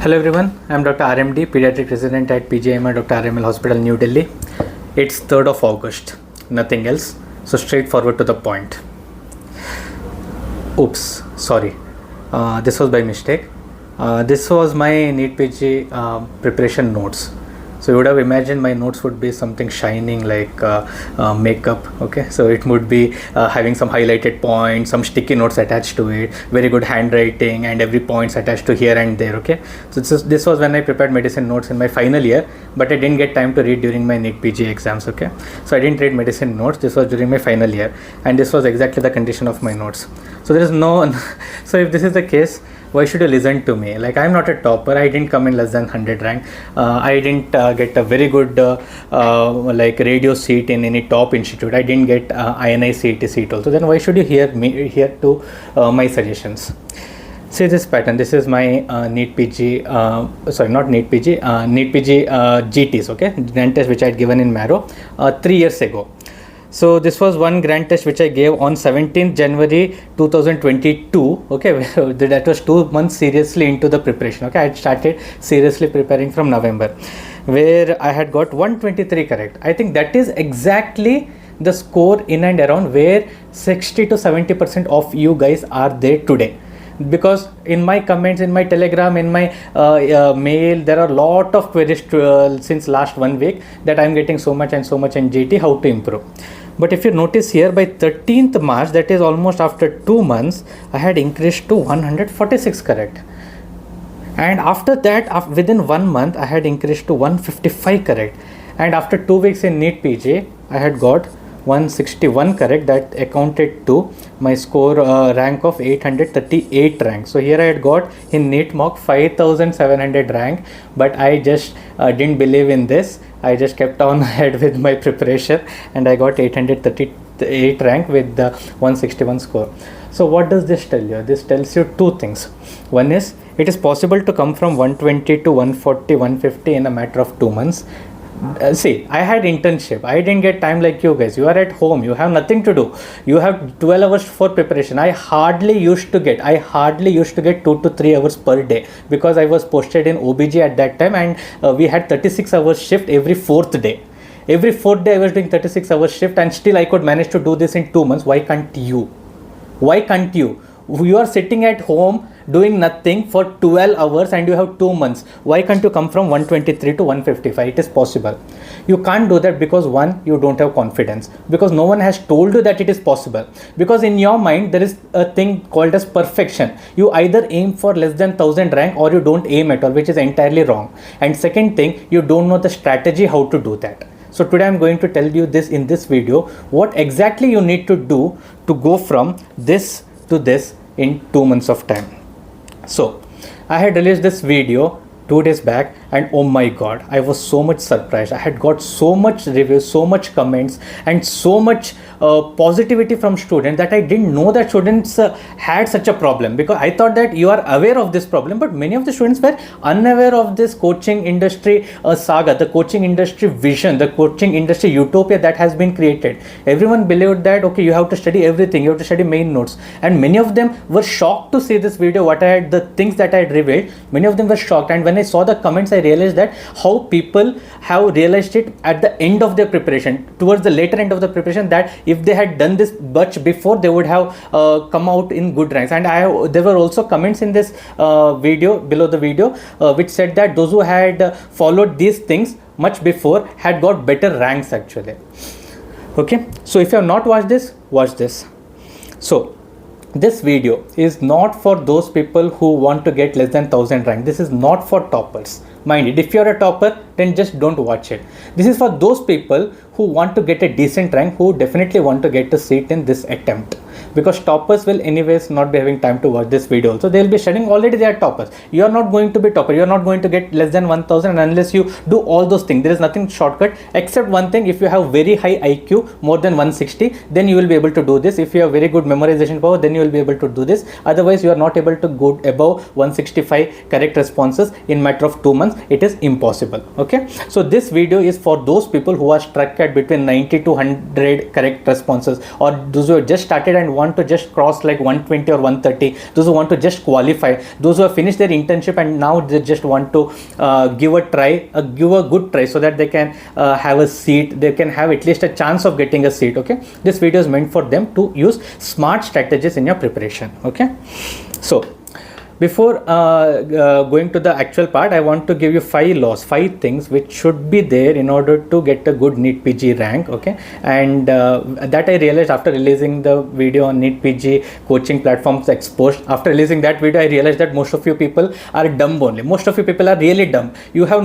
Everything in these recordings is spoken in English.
Hello everyone, I am Dr. RMD, Pediatric Resident at PGIMR Dr. RML Hospital, New Delhi. It's 3rd of August, nothing else, so straightforward to the point. Oops, sorry, this was by mistake. This was my NEET PG preparation notes. So you would have imagined my notes would be something shining like makeup, okay? So it would be having some highlighted points, some sticky notes attached to it, very good handwriting, and every points attached to here and there, okay? So this was when I prepared medicine notes in my final year, but I didn't get time to read during my NEET PG exams, okay? So I didn't read medicine notes. This was during my final year, and this was exactly the condition of my notes. So there is no, so if this is the case, why should you listen to me? Like, I'm not a topper. I didn't come in less than 100 rank. I didn't get a very good like radio seat in any top institute. I didn't get INI CET seat also. Then why should you hear to my suggestions? See this pattern. This is my NEET PG, sorry, not NEET PG, NEET PG GTs, okay, grant test which I had given in Marrow 3 years ago. So this was one grant test which I gave on 17th January 2022, okay, that was 2 months seriously into the preparation, okay. I had started seriously preparing from November, where I had got 123 correct. I think that is exactly the score in and around where 60 to 70% of you guys are there today. Because in my comments, in my telegram, in my mail, there are a lot of queries since last 1 week that I'm getting so much and so much in GT, how to improve. But if you notice here, by 13th March, that is almost after 2 months, I had increased to 146 correct. And after that, within 1 month, I had increased to 155 correct. And after 2 weeks in NEET PG, I had got 161 correct. That accounted to my score rank of 838 rank. So here I had got in NEET mock 5700 rank, but I just didn't believe in this. I just kept on ahead with my preparation, and I got 838 rank with the 161 score. So what does this tell you? This tells you two things. One is, it is possible to come from 120 to 140, 150 in a matter of 2 months. See, I had internship. I didn't get time like you guys. You are at home. You have nothing to do. You have 12 hours for preparation. I hardly used to get 2 to 3 hours per day, because I was posted in OBG at that time, and we had 36 hours shift every 4th day. Every 4th day I was doing 36 hours shift, and still I could manage to do this in 2 months. Why can't you? Why can't you? You are sitting at home doing nothing for 12 hours and you have 2 months. Why can't you come from 123 to 155? It is possible. You can't do that because, one, you don't have confidence, because no one has told you that it is possible, because in your mind there is a thing called as perfection. You either aim for less than 1000 rank or you don't aim at all, which is entirely wrong. And second thing, you don't know the strategy how to do that. So today I'm going to tell you this in this video, what exactly you need to do to go from this to this in 2 months of time. So I had released this video 2 days back, and oh my god, I was so much surprised. I had got so much reviews, so much comments, and so much positivity from students that I didn't know that students had such a problem, because I thought that you are aware of this problem, but many of the students were unaware of this coaching industry saga, the coaching industry vision, the coaching industry utopia that has been created. Everyone believed that, okay, you have to study everything, you have to study main notes, and many of them were shocked to see this video, the things that I had revealed. Many of them were shocked, and when I saw the comments, I realized that how people have realized it at the end of their preparation, towards the later end of the preparation, that if they had done this much before, they would have come out in good ranks. And there were also comments in this video, below the video, which said that those who had followed these things much before had got better ranks actually. Okay, so if you have not watched this, watch this. So this video is not for those people who want to get less than 1000 rank. This is not for toppers. Mind it, if you are a topper, then just don't watch it. This is for those people who want to get a decent rank, who definitely want to get a seat in this attempt, because toppers will anyways not be having time to watch this video also. They will be studying, already they are toppers. You are not going to be topper. You are not going to get less than 1000 unless you do all those things. There is nothing shortcut except one thing. If you have very high IQ, more than 160, then you will be able to do this. If you have very good memorization power, then you will be able to do this. Otherwise, you are not able to go above 165 correct responses in matter of 2 months. it is impossible. Okay, so this video is for those people who are stuck at between 90 to 100 correct responses, or those who have just started and want to just cross like 120 or 130, those who want to just qualify, those who have finished their internship and now they just want to give a good try so that they can have a seat, they can have at least a chance of getting a seat. Okay, this video is meant for them to use smart strategies in your preparation. Okay, so before going to the actual part, I want to give you 5 things which should be there in order to get a good NEET PG rank. Okay, and that I realized after releasing the video on NEET PG coaching platforms exposed. After releasing that video, I realized that most of you people are dumb only. Most of you people are really dumb. You have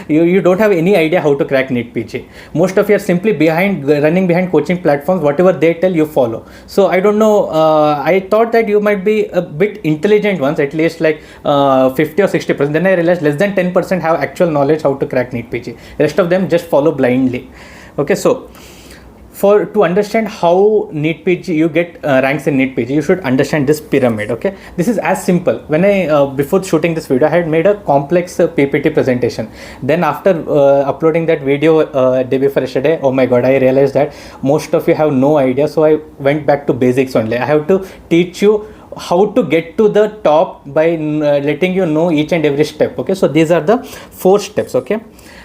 you don't have any idea how to crack NEET PG. Most of you are simply running behind coaching platforms. Whatever they tell, you follow. So I don't know. I thought that you might be a bit intelligent ones, at least like 50 or 60%. Then I realized less than 10% have actual knowledge how to crack NEET PG. Rest of them just follow blindly. Okay, so to understand how NEET PG you get ranks in NEET PG, you should understand this pyramid. Okay, this is as simple. When I before shooting this video, I had made a complex PPT presentation. Then after uploading that video day before yesterday, oh my god, I realized that most of you have no idea. So I went back to basics only. I have to teach you how to get to the top by letting you know each and every step. Okay, so these are the 4 steps. Okay,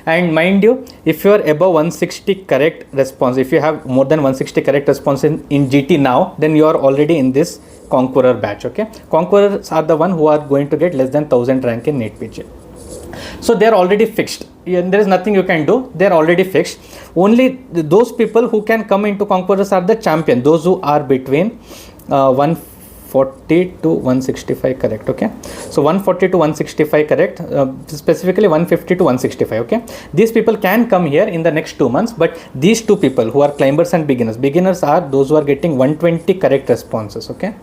and mind you, if you are above 160 correct response, if you have more than 160 correct response in GT now, then you are already in this conqueror batch. Okay, conquerors are the one who are going to get less than 1000 rank in NEET PG. So they are already fixed. There is nothing you can do. They are already fixed. Only those people who can come into conquerors are the champion, those who are between 140 to 165 correct. Okay, so 140 to 165 correct, specifically 150 to 165. Okay, these people can come here in the next 2 months, but these 2 people who are climbers and beginners are those who are getting 120 correct responses. Okay,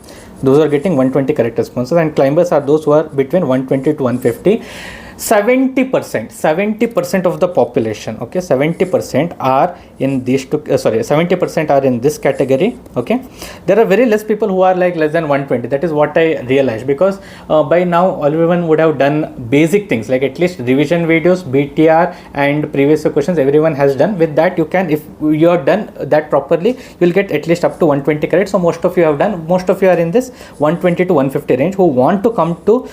those who are getting 120 correct responses, and climbers are those who are between 120 to 150. 70% of the population, okay, 70% are in these 70% are in this category. Okay, there are very less people who are like less than 120. That is what I realized, because by now everyone would have done basic things like at least revision videos, BTR and previous questions everyone has done. With that you can, if you are done that properly, you will get at least up to 120 correct. So most of you have done, most of you are in this 120 to 150 range who want to come to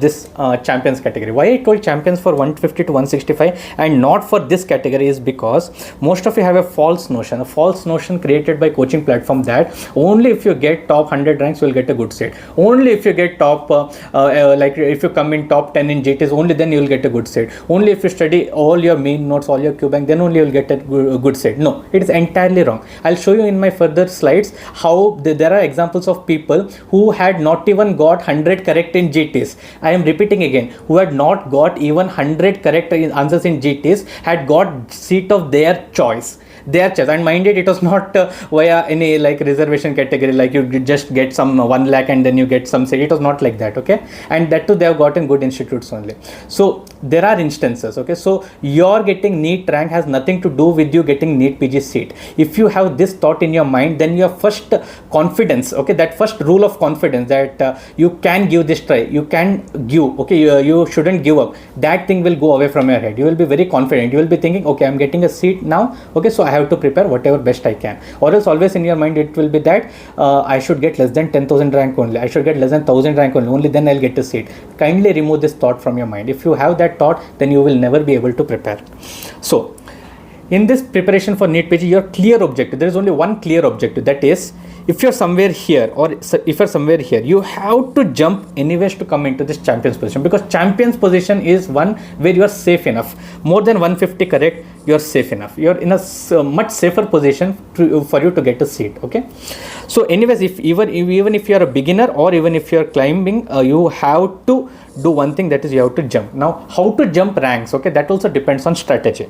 this champions category. Why I told champions for 150 to 165 and not for this category is because most of you have a false notion created by coaching platform that only if you get top 100 ranks you will get a good seat. Only if you get top like if you come in top 10 in GTs, only then you will get a good seat. Only if you study all your main notes, all your QBank, then only you will get a good seat. No, it is entirely wrong. I'll show you in my further slides how there are examples of people who had not even got 100 correct in GTs. I am repeating again, who had not got even 100 correct answers in GTs, had got seat of their choice. And minded, it was not via any like reservation category, like you just get some 1 lakh and then you get some seat. It was not like that. Okay, and that too they have gotten good institutes only. So there are instances. Okay, so your getting NEET rank has nothing to do with you getting NEET PG seat. If you have this thought in your mind, then your first confidence, okay, that first rule of confidence that you can give this try, you can give, okay, you shouldn't give up, that thing will go away from your head. You will be very confident. You will be thinking, okay, I'm getting a seat now, okay, so I have to prepare whatever best I can. Or else always in your mind it will be that I should get less than 10,000 rank only, I should get less than 1,000 rank only then I'll get a seat. Kindly remove this thought from your mind. If you have that thought, then you will never be able to prepare. So in this preparation for NEET PG, your clear objective, there is only one clear objective, that is, if you're somewhere here or if you're somewhere here, you have to jump anyways to come into this champions position, because champions position is one where you are safe enough. More than 150 correct, you are safe enough. You are in a much safer position for you to get a seat. Okay, so anyways, if even if you are a beginner or even if you are climbing, you have to do one thing, that is you have to jump. Now how to jump ranks, okay, that also depends on strategy.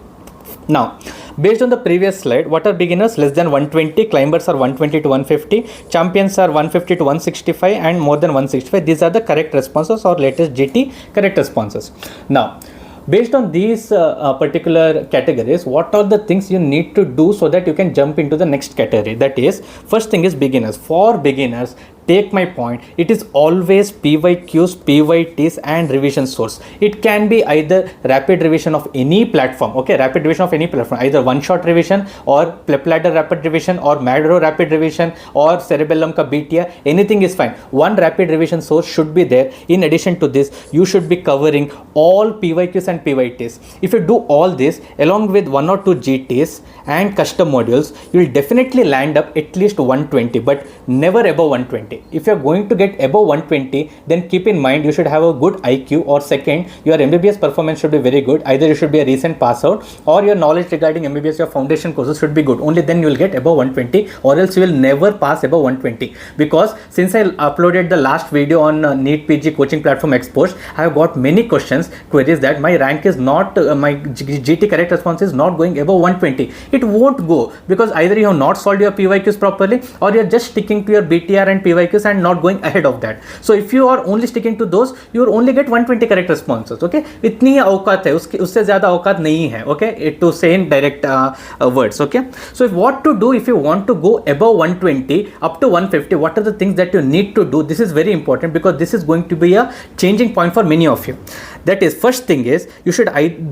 Now, based on the previous slide, what are beginners? Less than 120, climbers are 120 to 150, champions are 150 to 165 and more than 165. These are the correct responses or latest GT correct responses. Now, based on these particular categories, what are the things you need to do so that you can jump into the next category? That is, first thing is beginners. For beginners, take my point, it is always PYQs, PYTs and revision source. It can be either rapid revision of any platform, okay, rapid revision of any platform, either one shot revision or ladder rapid revision or Madro rapid revision or cerebellum ka BTR, anything is fine. One rapid revision source should be there. In addition to this, you should be covering all PYQs and PYTs. If you do all this along with one or two GTs and custom modules, you will definitely land up at least 120, but never above 120. If you are going to get above 120, then keep in mind you should have a good IQ, or second, your MBBS performance should be very good. Either you should be a recent pass out or your knowledge regarding MBBS, your foundation courses should be good. Only then you will get above 120, or else you will never pass above 120. Because since I uploaded the last video on NEET-PG coaching platform exposed, I have got many queries that my rank is not, my GT correct response is not going above 120. It won't go because either you have not solved your PYQs properly, or you are just sticking to your BTR and PYQs and not going ahead of that. So if you are only sticking to those, you will only get 120 correct responses. Okay, इतनी औकात है, उससे ज़्यादा औकात नहीं है. Okay, to say in direct words. Okay, so if what to do if you want to go above 120 up to 150, what are the things that you need to do? This is very important because this is going to be a changing point for many of you. That is, first thing is you should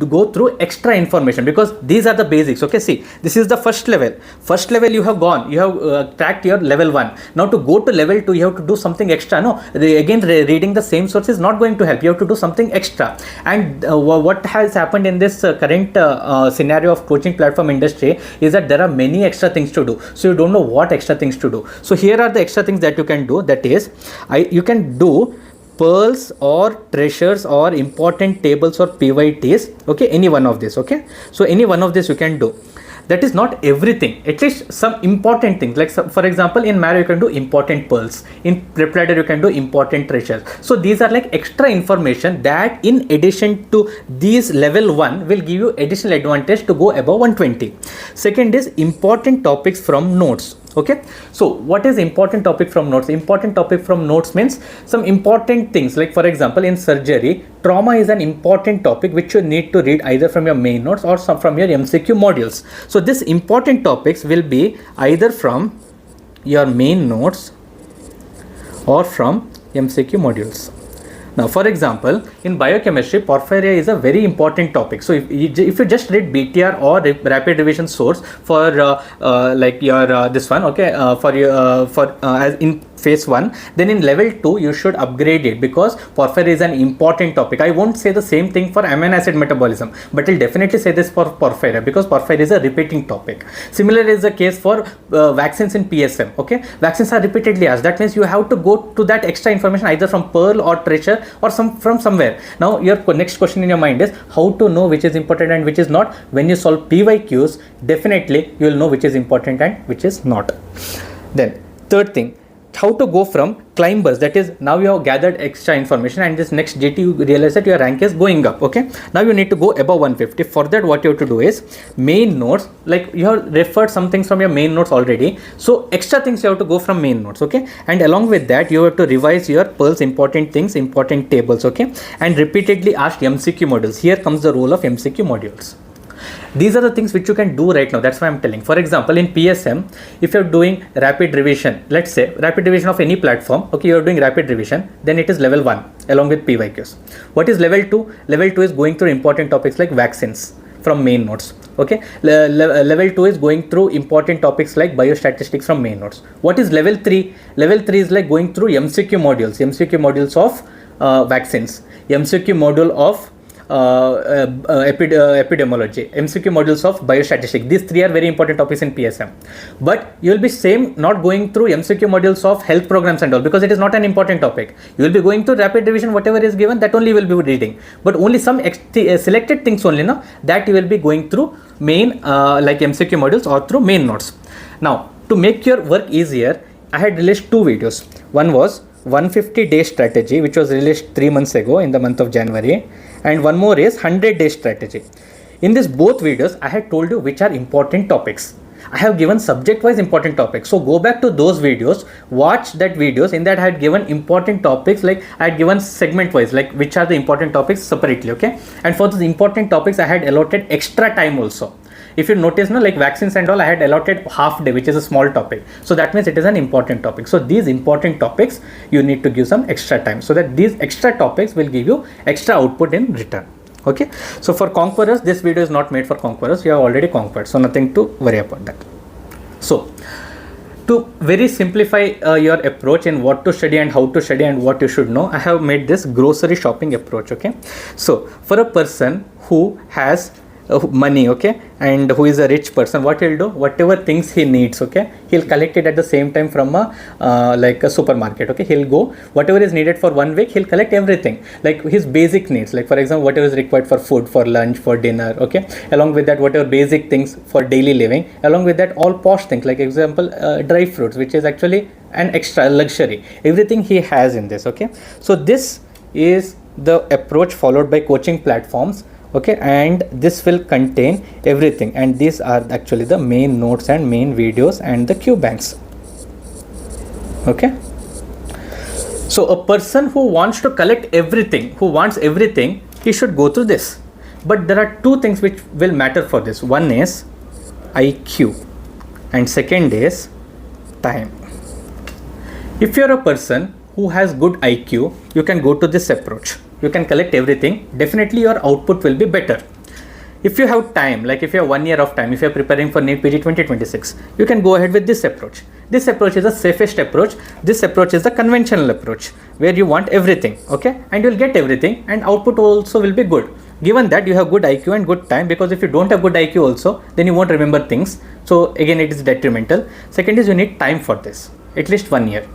go through extra information, because these are the basics. Okay, see, this is the first level. First level you have gone, you have tracked your level 1. Now to go to level 2, you have to do something extra. No, again reading the same source is not going to help. You have to do something extra. And what has happened in this current scenario of coaching platform industry is that there are many extra things to do. So you don't know what extra things to do. So here are the extra things that you can do. That is, you can do pearls or treasures or important tables or PYTs. Okay, any one of this. Okay, so any one of this you can do. That is not everything, at least some important things. Like for example, in Marrow you can do important pearls, in Prep Ladder you can do important treasures. So these are like extra information that in addition to these level 1 will give you additional advantage to go above 120. Second is important topics from notes. Okay, so what is important topic from notes? Important topic from notes means some important things, like for example in surgery, trauma is an important topic which you need to read either from your main notes or some from your MCQ modules. So this important topics will be either from your main notes or from MCQ modules. Now, for example, in biochemistry, porphyria is a very important topic. So if you just read BTR or rapid revision source for like your this one, okay, as in phase 1, then in level 2 you should upgrade it, because porphyria is an important topic. I won't say the same thing for amino acid metabolism, but I'll definitely say this for porphyria, because porphyria is a repeating topic. Similar is the case for vaccines in PSM. Okay, vaccines are repeatedly asked. That means you have to go to that extra information either from Pearl or Treasure or from somewhere. Now your next question in your mind is how to know which is important and which is not. When you solve PYQs, definitely you will know which is important and which is not. Then third thing, how to go from climbers. That is, now you have gathered extra information and this next GT you realize that your rank is going up. Okay, now you need to go above 150. For that, what you have to do is main notes, like you have referred some things from your main notes already, so extra things you have to go from main notes. Okay, and along with that you have to revise your Pearls important things, important tables. Okay, and repeatedly asked MCQ modules. Here comes the role of MCQ modules. These are the things which you can do right now. That's why I'm telling. For example, in PSM, if you're doing rapid revision, let's say rapid revision of any platform, okay, you're doing rapid revision, then it is level 1 along with PYQs. What is level 2? Level 2 is going through important topics like vaccines from main notes. Okay, level 2 is going through important topics like biostatistics from main notes. What is level 3? Level 3 is like going through MCQ modules of vaccines, MCQ module of epidemiology, MCQ modules of biostatistics. These three are very important topics in PSM. But you will be not going through MCQ modules of health programs and all, because it is not an important topic. You will be going through rapid revision, whatever is given, that only you will be reading. But only some selected things only, no, that you will be going through main like MCQ modules or through main notes. Now, to make your work easier, I had released 2 videos. One was 150-day strategy, which was released 3 months ago in the month of January, and one more is 100-day strategy. In this both videos, I had told you which are important topics. I have given subject-wise important topics. So go back to those videos, watch that videos. In that I had given important topics, like I had given segment-wise, like which are the important topics separately. Okay, and for those important topics, I had allotted extra time also. if you notice, no, like vaccines and all, I had allotted half day, which is a small topic. So that means it is an important topic. So these important topics, you need to give some extra time, so that these extra topics will give you extra output in return. Okay, so for conquerors, this video is not made for conquerors. You have already conquered, so nothing to worry about that. So to very simplify your approach in what to study and how to study and what you should know, I have made this grocery shopping approach. Okay, so for a person who has money, okay, and who is a rich person, what he'll do, whatever things he needs, okay, he'll collect it at the same time from a like a supermarket. Okay, he'll go, whatever is needed for 1 week, he'll collect everything, like his basic needs, like for example whatever is required for food, for lunch, for dinner. Okay, along with that whatever basic things for daily living, along with that all posh things, like example dry fruits, which is actually an extra luxury, everything he has in this. Okay, so this is the approach followed by coaching platforms. Okay, and this will contain everything, and these are actually the main notes and main videos and the Q banks. Okay, so a person who wants to collect everything, who wants everything, he should go through this. But there are two things which will matter for this. One is IQ and second is time. If you're a person who has good IQ, you can go to this approach. You can collect everything. Definitely your output will be better. If you have time, like if you have 1 year of time, if you are preparing for NEET PG 2026, you can go ahead with this approach. This approach is the safest approach. This approach is the conventional approach where you want everything, okay, and you'll get everything, and output also will be good, given that you have good IQ and good time. Because if you don't have good IQ also, then you won't remember things. So again, it is detrimental. Second is you need time for this, at least 1 year.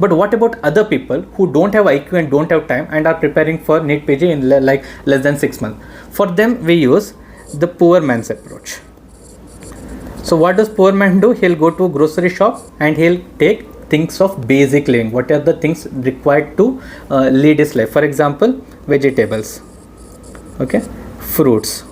But what about other people who don't have IQ and don't have time and are preparing for NEET PG in like less than 6 months? For them, we use the poor man's approach. So what does poor man do? He'll go to a grocery shop and he'll take things of basic living. What are the things required to lead his life? For example, vegetables, okay, fruits,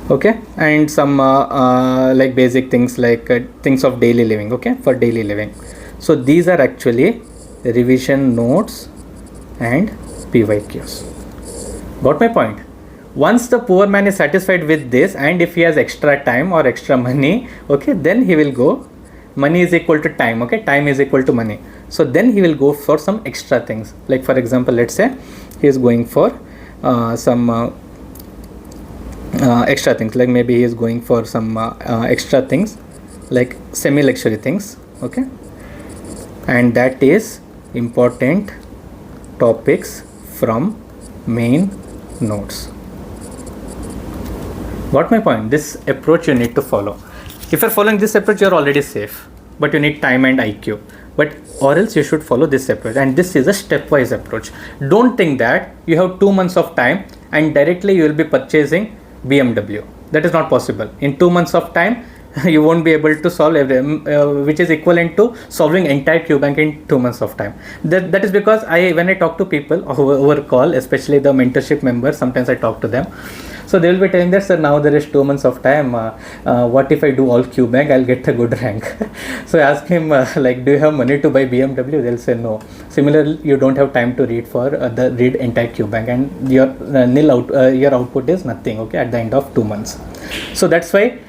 okay, and some like basic things like things of daily living, okay, for daily living. So these are actually revision notes and PYQs. Got my point? Once the poor man is satisfied with this, and if he has extra time or extra money, okay, then he will go, money is equal to time, okay, time is equal to money. So then he will go for some extra things. Like for example, let's say he is going for some extra things, like maybe he is going for some extra things like semi-luxury things, okay, and that is important topics from main notes. Got my point? This approach you need to follow. If you're following this approach, you're already safe, but you need time and IQ. But or else you should follow this approach, and this is a stepwise approach. Don't think that you have 2 months of time and directly you will be purchasing BMW. That is not possible. In 2 months of time, you won't be able to solve which is equivalent to solving entire Q bank in 2 months of time. That is because when I talk to people over call, especially the mentorship members, sometimes I talk to them. So they will be telling that, sir, now there is 2 months of time. What if I do all Q bank? I'll get a good rank. So I ask him, like, do you have money to buy BMW? They'll say no. Similarly, you don't have time to read for read entire Q bank, and your your output is nothing. Okay, at the end of 2 months. So that's why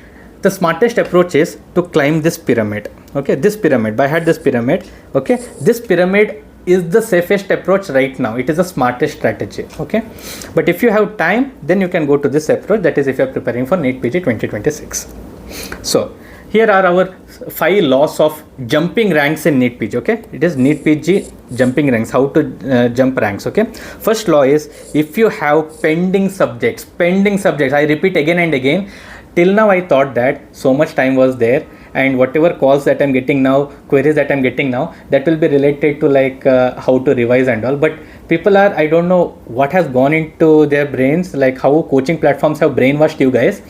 the smartest approach is to climb this pyramid. Okay, this pyramid. I had this pyramid. Okay, this pyramid is the safest approach right now. It is the smartest strategy. Okay, but if you have time, then you can go to this approach. That is if you are preparing for NEET PG 2026. So here are our 5 laws of jumping ranks in NEET PG. Okay, it is NEET PG jumping ranks, how to jump ranks. Okay, first law is, if you have pending subjects, I repeat again and again, till now I thought that so much time was there, and whatever calls that I'm getting now, queries that I'm getting now, that will be related to like how to revise and all. But people are, I don't know what has gone into their brains, like how coaching platforms have brainwashed you guys.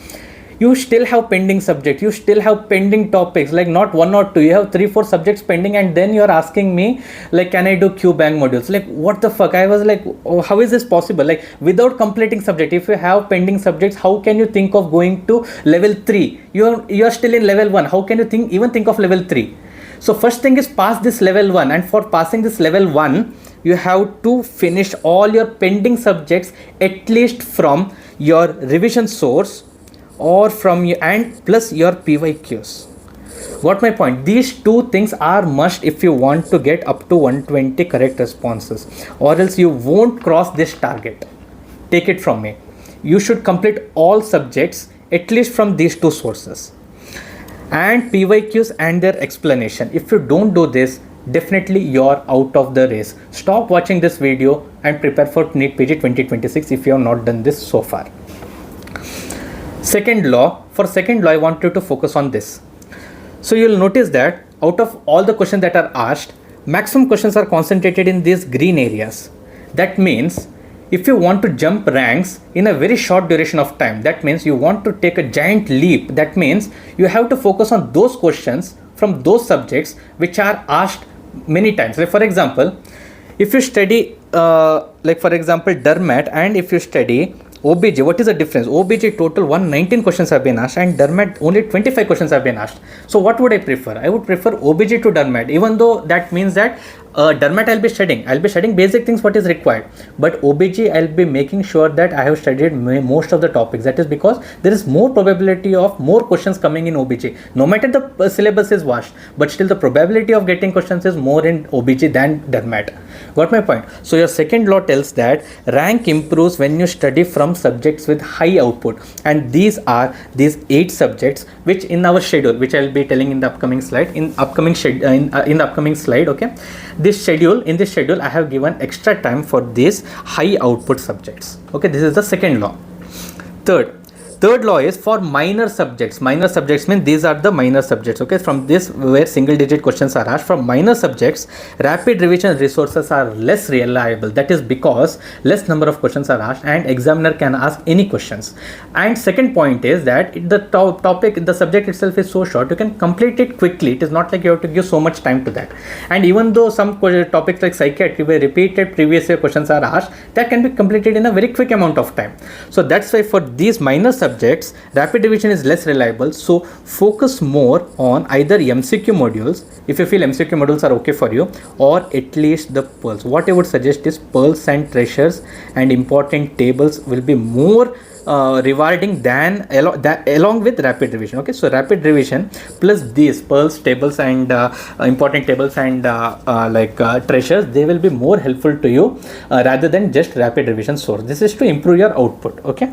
You still have pending subjects, you still have pending topics, like not 1 or 2, you have 3-4 subjects pending, and then you're asking me like, can I do Q bank modules? Like, what the fuck? I was like, oh, how is this possible? Like, without completing subject, if you have pending subjects, how can you think of going to level 3? You're still in level 1. How can you even think of level 3? So first thing is pass this level 1, and for passing this level 1, you have to finish all your pending subjects, at least from your revision source, or from you, and plus your PYQs. Got my point? These two things are must if you want to get up to 120 correct responses, or else you won't cross this target. Take it from me. You should complete all subjects at least from these two sources, and PYQs and their explanation. If you don't do this, definitely you're out of the race. Stop watching this video and prepare for NEET PG 2026 if you have not done this so far. Second law. For second law, I want you to focus on this. So you'll notice that out of all the questions that are asked, maximum questions are concentrated in these green areas. That means if you want to jump ranks in a very short duration of time, that means you want to take a giant leap. That means you have to focus on those questions from those subjects which are asked many times. Like for example, if you study like for example Dermat, and if you study OBJ, what is the difference? OBJ total 119 questions have been asked, and Dermat only 25 questions have been asked. So what would I prefer? I would prefer OBJ to Dermat, even though that means that Dermat I'll be studying basic things what is required, but OBJ I'll be making sure that I have studied most of the topics. That is because there is more probability of more questions coming in OBJ. No matter the syllabus is vast, but still the probability of getting questions is more in OBJ than Dermat. Got my point? So your second law tells that rank improves when you study from subjects with high output, and these are these 8 subjects which in our schedule, which I'll be telling in the upcoming slide, in the upcoming slide. Okay, in this schedule I have given extra time for these high output subjects. Okay, this is the second law. Third law is for minor subjects. Minor subjects mean these are the minor subjects. Okay, from this where single digit questions are asked, from minor subjects, rapid revision resources are less reliable. That is because less number of questions are asked and examiner can ask any questions. And second point is that the subject itself is so short, you can complete it quickly. It is not like you have to give so much time to that. And even though some topics like psychiatry where repeated previous year questions are asked, that can be completed in a very quick amount of time. So that's why for these minor subjects, rapid revision is less reliable. So focus more on either MCQ modules if you feel MCQ modules are okay for you, or at least the pearls. What I would suggest is pearls and treasures and important tables will be more rewarding than along with rapid revision. Okay, so rapid revision plus these pearls, tables and important tables and treasures, they will be more helpful to you rather than just rapid revision source. This is to improve your output. Okay,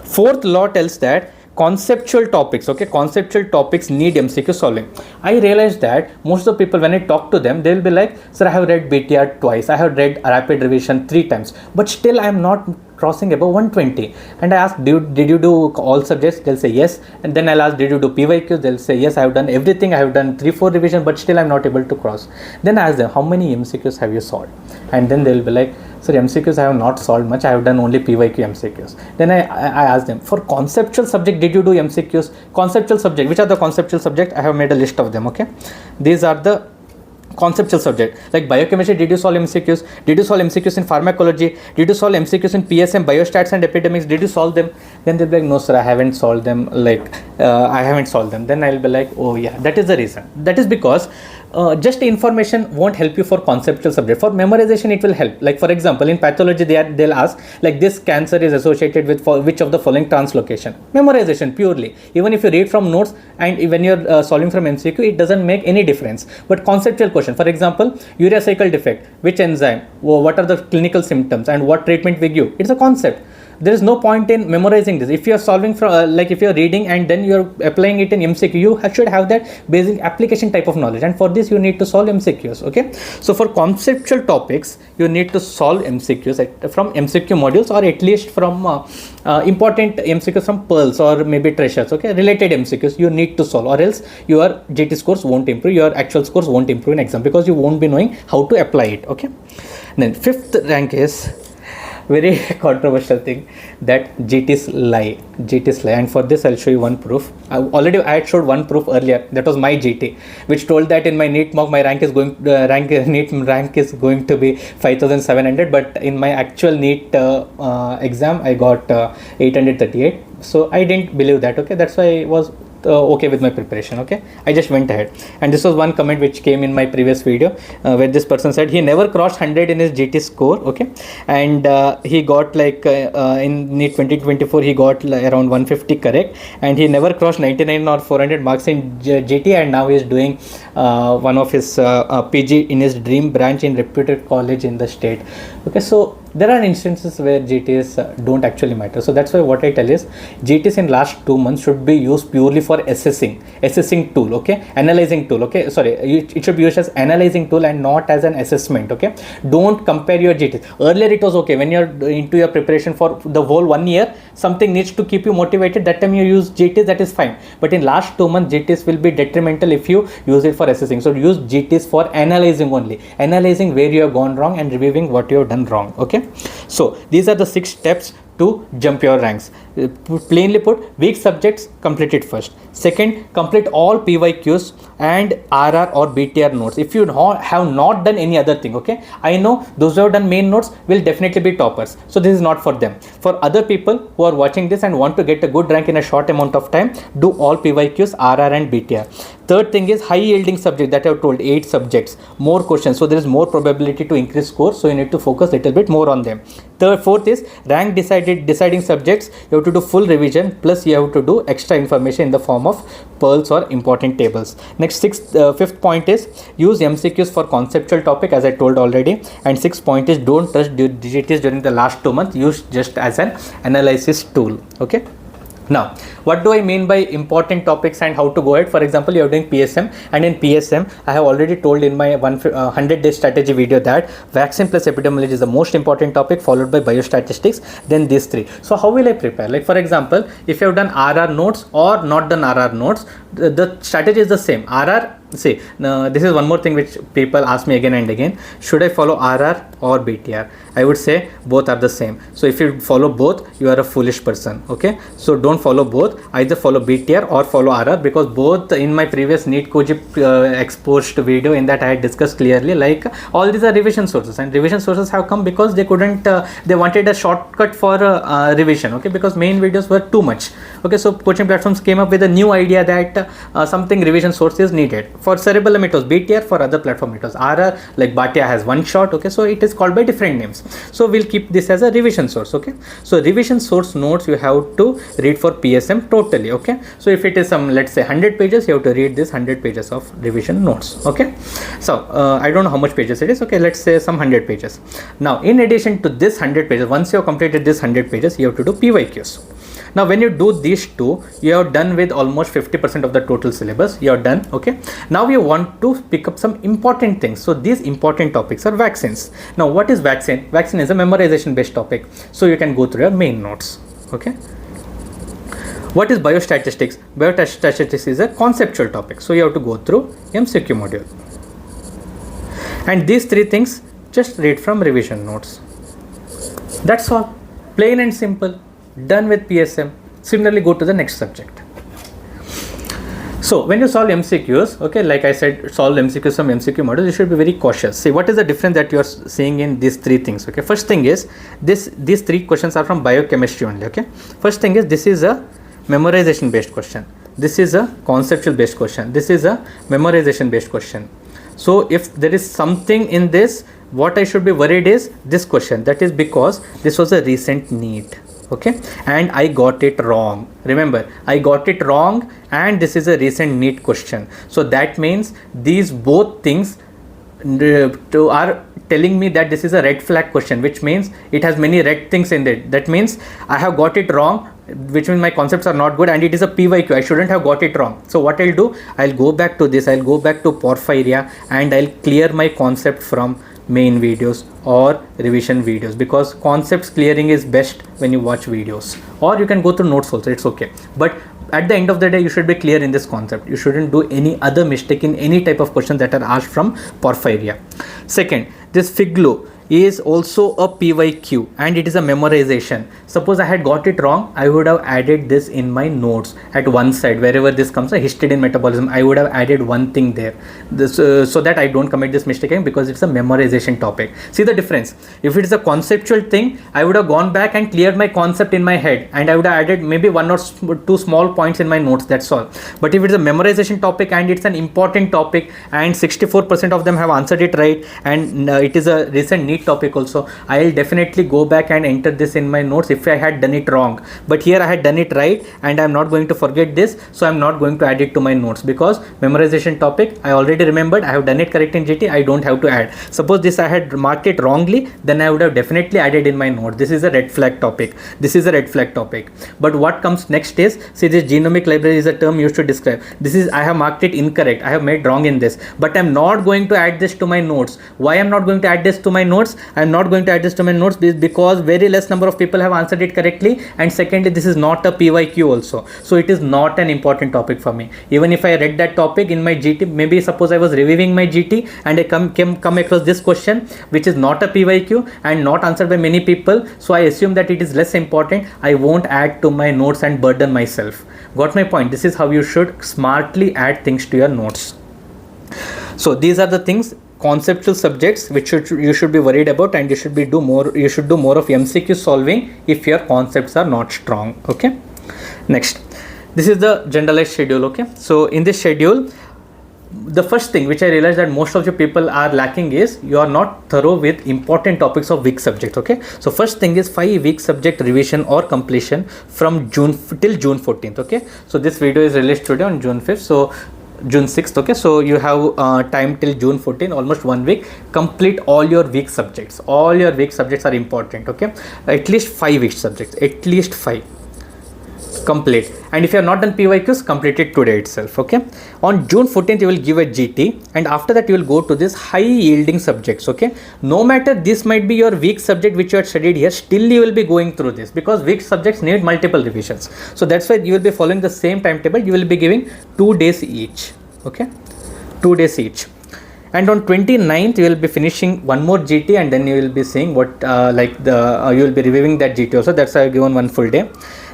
fourth law tells that conceptual topics, conceptual topics need MCQ solving. I realized that most of the people, when I talk to them, they will be like, sir, I have read BTR twice, I have read rapid revision 3 times, but still I am not crossing above 120. And I ask, did you do all subjects? They'll say yes. And then I'll ask, did you do PYQ? They'll say yes, I have done everything, I have done 3-4 revision, but still I'm not able to cross. Then I ask them, how many MCQs have you solved? And then they'll be like, sir, MCQs I have not solved much, I have done only PYQ MCQs. Then I ask them, for conceptual subject, did you do MCQs? Conceptual subject, which are the conceptual subject? I have made a list of them. Okay, these are the conceptual subject. Like biochemistry, did you solve MCQs? Did you solve MCQs in pharmacology? Did you solve MCQs in PSM, biostats and epidemics? Did you solve them? Then they'll be like, no sir, I haven't solved them. I haven't solved them. Then I'll be like, oh yeah, that is the reason. That is because just information won't help you for conceptual subject. For memorization, it will help. Like for example, in pathology, they'll ask like, this cancer is associated with which of the following translocation. Memorization purely. Even if you read from notes and when you're solving from MCQ, it doesn't make any difference. But conceptual question, for example, urea cycle defect, which enzyme, what are the clinical symptoms and what treatment we give? It's a concept. There is no point in memorizing this. If you are solving from if you are reading and then you are applying it in MCQ, you should have that basic application type of knowledge, and for this you need to solve MCQs. Okay, so for conceptual topics you need to solve MCQs from MCQ modules, or at least from important MCQs from pearls or maybe treasures. Okay, related MCQs you need to solve, or else your GT scores won't improve, your actual scores won't improve in exam, because you won't be knowing how to apply it. Okay, then fifth rank is very controversial thing, that GTs lie, and for this I'll show you one proof. I had showed one proof earlier. That was my GT, which told that in my NEET mock my rank is going NEET rank is going to be 5700, but in my actual NEET exam I got 838. So I didn't believe that. Okay, that's why I was okay with my preparation. Okay, I just went ahead, and this was one comment which came in my previous video where this person said he never crossed 100 in his GT score. Okay, and he got like in NEET 2024 he got like around 150 correct, and he never crossed 99 or 400 marks in GT, and now he is doing one of his PG in his dream branch in reputed college in the state. Okay, so there are instances where GTs don't actually matter. So that's why what I tell is GTs in last 2 months should be used purely for assessing tool. Okay, analyzing tool. Okay, sorry, it should be used as analyzing tool and not as an assessment. Okay, don't compare your GTs. Earlier it was okay when you're into your preparation for the whole 1 year, something needs to keep you motivated, that time you use GTs, that is fine. But in last 2 months GTs will be detrimental if you use it for assessing. So use GTs for analyzing only, analyzing where you have gone wrong and reviewing what you have done wrong. Okay, so these are the 6 steps to jump your ranks. Plainly put, weak subjects, complete it first. Second, complete all PYQs and RR or BTR notes if you have not done any other thing. Okay, I know those who have done main notes will definitely be toppers, so this is not for them. For other people who are watching this and want to get a good rank in a short amount of time, do all PYQs, RR and BTR. Third thing is high yielding subject, that I have told, 8 subjects, more questions, so there is more probability to increase score, so you need to focus a little bit more on them. Fourth is rank deciding subjects, you have to do full revision, plus you have to do extra information in the form of pearls or important tables. Next, fifth point is use MCQs for conceptual topic, as I told already. And sixth point is don't touch GTs during the last 2 months, use just as an analysis tool. Okay. Now, what do I mean by important topics and how to go ahead? For example, you are doing PSM, and in PSM, I have already told in my 100-day strategy video that vaccine plus epidemiology is the most important topic, followed by biostatistics, then these 3. So how will I prepare? Like for example, if you have done RR notes or not done RR notes, the strategy is the same. RR, see, this is one more thing which people ask me again and again, should I follow RR or BTR? I would say both are the same. So if you follow both, you are a foolish person. Okay, so don't follow both, either follow BTR or follow RR, because both in my previous NEET exposed video, in that I had discussed clearly, like all these are revision sources, and revision sources have come because they couldn't they wanted a shortcut for revision. Okay, because main videos were too much. Okay, so coaching platforms came up with a new idea that something revision source is needed. For cerebellum it was BTR, for other platform it was RR, like Bhatia has one shot. Okay, so it is called by different names. So we'll keep this as a revision source. Okay, so revision source notes you have to read for PSM totally. Okay, so if it is some, let's say 100 pages, you have to read this 100 pages of revision notes. Okay, so I don't know how much pages it is. Okay, let's say some 100 pages. Now in addition to this 100 pages, once you have completed this 100 pages, you have to do PYQs. Now when you do these 2, you have done with almost 50% of the total syllabus. You are done. Okay, now you want to pick up some important things. So these important topics are vaccines. Now what is vaccine? Vaccine is a memorization based topic, so you can go through your main notes. Okay, what is biostatistics? Biostatistics is a conceptual topic, so you have to go through MCQ module. And these 3 things just read from revision notes. That's all, plain and simple. Done with PSM. Similarly, go to the next subject. So when you solve MCQs, okay, like I said, solve MCQs, some MCQ models, you should be very cautious. See, what is the difference that you are seeing in these 3 things? Okay, first thing is these 3 questions are from biochemistry only. Okay, first thing is this is a memorization based question, this is a conceptual based question, this is a memorization based question. So if there is something in this, what I should be worried is this question. That is because this was a recent NEET. Okay, and I got it wrong. Remember, I got it wrong, and this is a recent NEET question. So that means these both things are telling me that this is a red flag question, which means it has many red things in it. That means I have got it wrong, which means my concepts are not good, and it is a PYQ. I shouldn't have got it wrong. So what I'll do, I'll go back to this, I'll go back to Porphyria, and I'll clear my concept from main videos or revision videos, because concepts clearing is best when you watch videos, or you can go through notes also, it's okay. But at the end of the day, you should be clear in this concept. You shouldn't do any other mistake in any type of question that are asked from Porphyria. Second, this FIGLU, is also a PYQ and it is a memorization. Suppose I had got it wrong, I would have added this in my notes at one side. Wherever this comes, a histidine metabolism, I would have added one thing there, this, so that I don't commit this mistake again, because it's a memorization topic. See the difference. If it is a conceptual thing, I would have gone back and cleared my concept in my head, and I would have added maybe one or two small points in my notes, that's all. But if it's a memorization topic and it's an important topic and 64% of them have answered it right, and it is a recent NEET topic also, I'll definitely go back and enter this in my notes if I had done it wrong. But here I had done it right and I'm not going to forget this, so I'm not going to add it to my notes, because memorization topic I already remembered, I have done it correct in GT, I don't have to add. Suppose this I had marked it wrongly, then I would have definitely added in my note. This is a red flag topic, this is a red flag topic. But what comes next is, see, this genomic library is a term used to describe, this is, I have marked it incorrect, I have made wrong in this, but I'm not going to add this to my notes. Why I'm not going to add this to my notes? I'm not going to add this to my notes because very less number of people have answered it correctly, and secondly, this is not a PYQ also, so it is not an important topic for me. Even if I read that topic in my GT, maybe suppose I was reviewing my GT and I come across this question which is not a PYQ and not answered by many people, so I assume that it is less important, I won't add to my notes and burden myself. Got my point? This is how you should smartly add things to your notes. So these are the things, conceptual subjects which you should be worried about, and you should do more of MCQ solving if your concepts are not strong. Okay, next, this is the generalized schedule. Okay, so in this schedule, the first thing which I realized that most of you people are lacking is you are not thorough with important topics of weak subject. Okay, so first thing is 5 weak subject revision or completion from June till June 14th. Okay, so this video is released today on June 5th, so June 6th. Okay, so you have time till June 14, almost 1 week. Complete all your weak subjects. All your weak subjects are important. Okay, at least 5 weak subjects, at least 5 complete. And if you have not done PYQs, complete it today itself. Okay, on June 14th you will give a GT, and after that you will go to this high yielding subjects. Okay, no matter this might be your weak subject which you had studied here, still you will be going through this, because weak subjects need multiple revisions. So that's why you will be following the same timetable. You will be giving 2 days each. Okay, 2 days each. And on 29th you will be finishing one more GT, and then you will be seeing what you will be reviewing that GT also. That's why I have given 1 full day.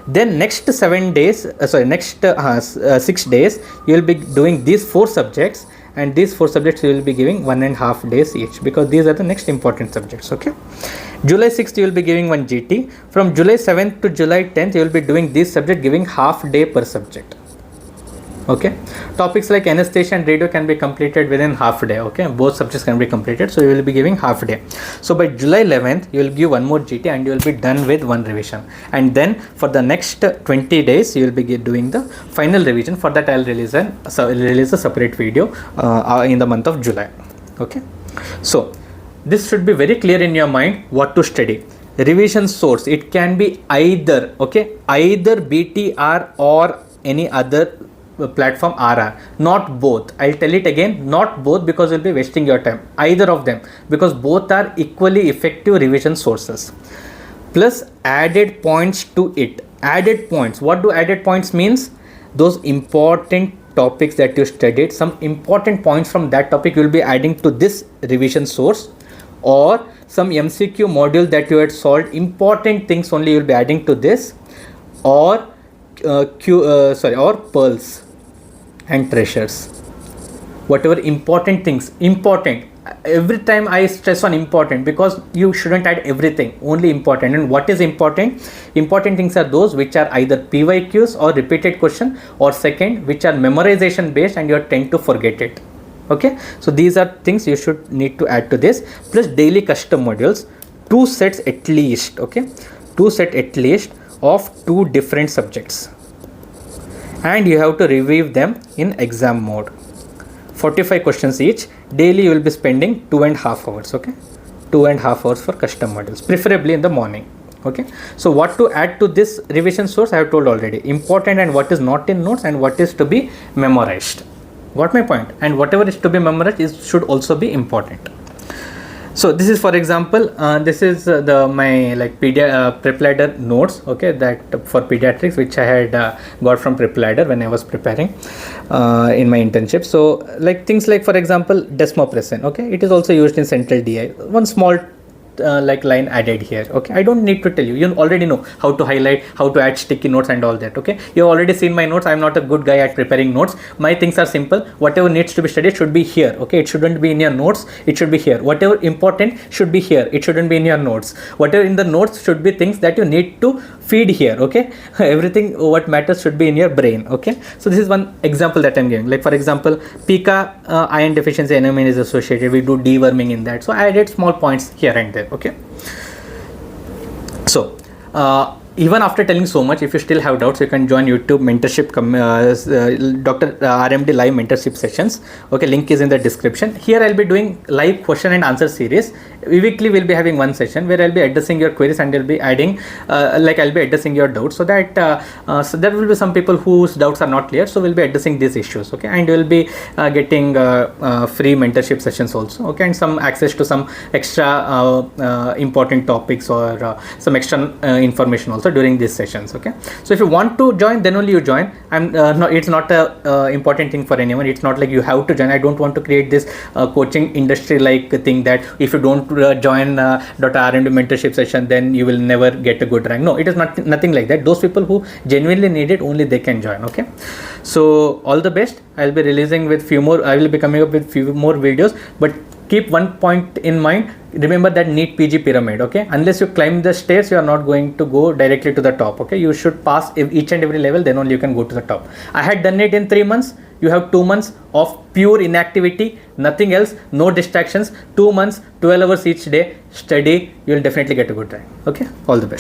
Then next 7 days, next 6 days, you will be doing these 4 subjects, and these 4 subjects you will be giving 1.5 days each, because these are the next important subjects. Okay, July 6th you will be giving 1 GT. From July 7th to July 10th you will be doing this subject, giving half day per subject. Okay, topics like anesthesia and radio can be completed within half a day. Okay, both subjects can be completed, so you will be giving half a day. So by July 11th you will give 1 more GT and you will be done with 1 revision, and then for the next 20 days you will be doing the final revision. For that I will release a separate video in the month of July. Okay, so this should be very clear in your mind what to study. Revision source, it can be either, okay, either BTR or any other platform RR, not both. I'll tell it again, not both, because you'll be wasting your time. Either of them, because both are equally effective revision sources. Plus added points to it. Added points, what do added points means? Those important topics that you studied, some important points from that topic you will be adding to this revision source, or some MCQ module that you had solved, important things only you will be adding to this, or or pearls and treasures, whatever important things. Important, every time I stress on important, because you shouldn't add everything, only important. And what is important? Important things are those which are either PYQs or repeated question, or second, which are memorization based and you tend to forget it. Okay, so these are things you should need to add to this. Plus daily custom modules, 2 sets at least. Okay, 2 sets at least of 2 different subjects, and you have to review them in exam mode. 45 questions each. Daily you will be spending 2.5 hours. Okay, 2.5 hours for custom modules, preferably in the morning. Okay, so what to add to this revision source I have told already. Important and what is not in notes, and what is to be memorized. Got my point? And whatever is to be memorized should also be important. So this is, for example, this is my Prep Ladder notes. Okay, that for pediatrics, which I had got from Prep Ladder when I was preparing in my internship. So things like, for example, desmopressin. Okay, it is also used in central DI. One small like line added here. Okay, I don't need to tell you. You already know how to highlight, how to add sticky notes and all that. Okay, you already seen my notes. I'm not a good guy at preparing notes. My things are simple. Whatever needs to be studied should be here. Okay, it shouldn't be in your notes. It should be here. Whatever important should be here. It shouldn't be in your notes. Whatever in the notes should be things that you need to feed here. Okay, everything what matters should be in your brain. Okay, so this is one example that I'm giving. Like for example, pica iron deficiency anemia is associated. We do deworming in that. So I added small points here and there. Okay, so even after telling so much, if you still have doubts, you can join YouTube mentorship Dr. RMD live mentorship sessions. Okay, link is in the description. Here I'll be doing live question and answer series. Weekly we'll be having one session where I'll be addressing your queries and I'll be adding like I'll be addressing your doubts, so that so there will be some people whose doubts are not clear, so we'll be addressing these issues. Okay, and you'll be getting free mentorship sessions also. Okay, and some access to some extra important topics or some extra information also during these sessions. Okay, so if you want to join, then only you join. No, it's not a important thing for anyone. It's not like you have to join. I don't want to create this coaching industry like thing that if you don't join Dr. RMD mentorship session, then you will never get a good rank. No, it is nothing like that. Those people who genuinely need it, only they can join. Okay, so all the best. I'll be releasing with few more. I will be coming up with few more videos, but keep one point in mind. Remember that NEET PG pyramid. Okay, unless you climb the stairs, you are not going to go directly to the top. Okay, you should pass each and every level, then only you can go to the top. I had done it in 3 months. You have 2 months of pure inactivity, nothing else, no distractions. 2 months, 12 hours each day, study. You will definitely get a good rank. Okay, all the best.